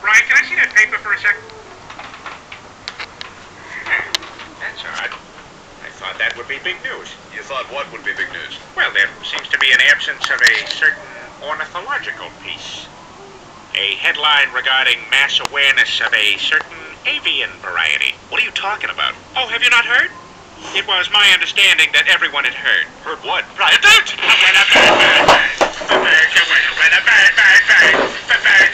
Brian, can I see that paper for a second? That's odd. I thought that would be big news. You thought what would be big news? Well, there seems to be an absence of a certain ornithological piece. A headline regarding mass awareness of a certain avian variety. What are you talking about? Oh, have you not heard? It was my understanding that everyone had heard. Heard what? Brian, don't! When a bird, bird, bird, the bird, when a bird, bird, bird, the bird